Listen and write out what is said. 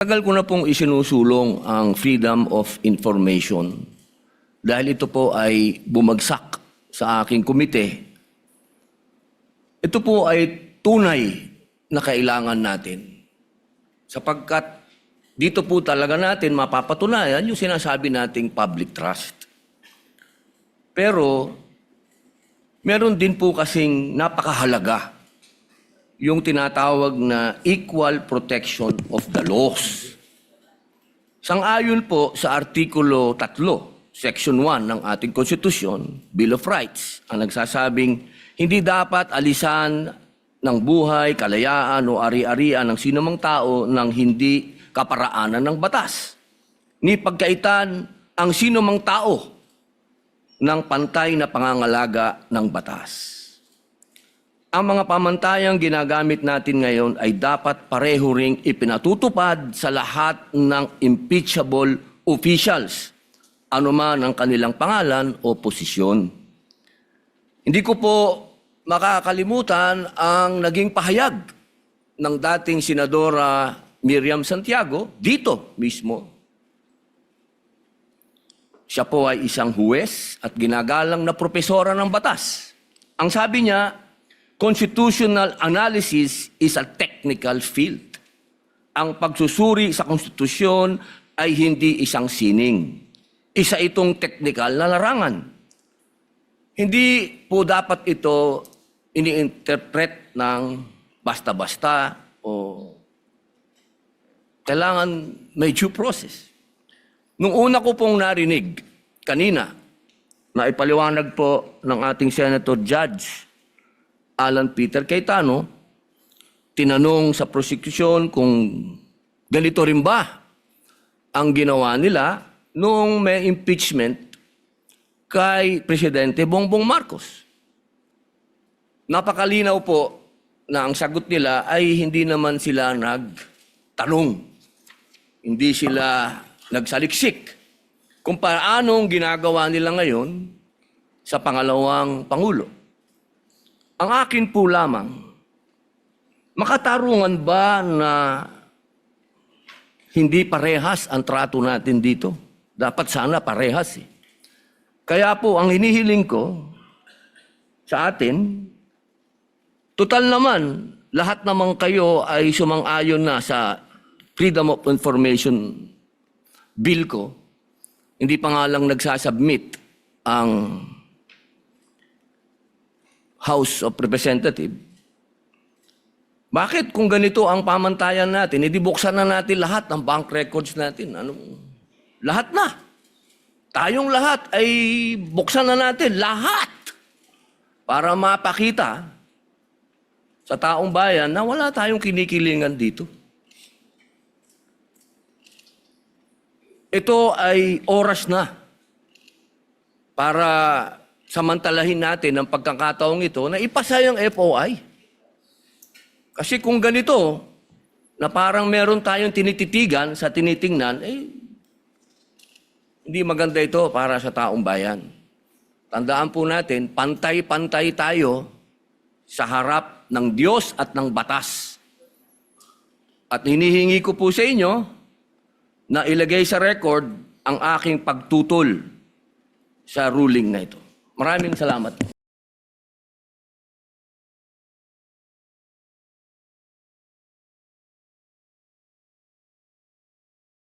Tagal ko na pong isinusulong ang freedom of information dahil ito po ay bumagsak sa aking komite. Ito po ay tunay na kailangan natin sapagkat dito po talaga natin mapapatunayan yung sinasabi nating public trust. Pero meron din po kasing napakahalaga yung tinatawag na equal protection of the laws. Sang-ayon po sa Artikulo 3, Section 1 ng ating Konstitusyon, Bill of Rights, ang nagsasabing hindi dapat alisan ng buhay, kalayaan o ari-arian ng sinumang tao ng hindi kaparaanan ng batas. Ni pagkaitan ang sinumang tao ng pantay na pangangalaga ng batas. Ang mga pamantayang ginagamit natin ngayon ay dapat pareho ring ipinatutupad sa lahat ng impeachable officials, anuman ang kanilang pangalan o posisyon. Hindi ko po makakalimutan ang naging pahayag ng dating Senadora Miriam Santiago dito mismo. Siya po ay isang huwes at ginagalang na propesora ng batas. Ang sabi niya, constitutional analysis is a technical field. Ang pagsusuri sa konstitusyon ay hindi isang sining. Isa itong technical na larangan. Hindi po dapat ito ini-interpret ng basta-basta o kailangan may due process. Nung una ko pong narinig kanina na ipaliwanag po ng ating Senator Judge Alan Peter Cayetano, tinanong sa prosecution kung ganito rin ba ang ginawa nila noong may impeachment kay Presidente Bongbong Marcos. Napakalinaw po na ang sagot nila ay hindi naman sila nagtanong. Hindi sila nagsaliksik kung paanong ginagawa nila ngayon sa pangalawang Pangulo. Ang akin po lamang, makatarungan ba na hindi parehas ang trato natin dito? Dapat sana parehas eh. Kaya po, ang hinihiling ko sa atin, total naman, lahat naman kayo ay sumang-ayon na sa Freedom of Information Bill ko. Hindi pa nga lang nagsasubmit ang House of Representatives. Bakit kung ganito ang pamantayan natin, edi buksan na natin lahat ng bank records natin. Lahat na. Tayong lahat ay buksan na natin lahat para mapakita sa taong bayan na wala tayong kinikilingan dito. Ito ay oras na para samantalahin natin ang pagkakataong ito na ipasa yung FOI. Kasi kung ganito, na parang meron tayong tinititigan sa tinitingnan, hindi maganda ito para sa taong bayan. Tandaan po natin, pantay-pantay tayo sa harap ng Diyos at ng batas. At hinihingi ko po sa inyo na ilagay sa record ang aking pagtutol sa ruling na ito. Maraming salamat.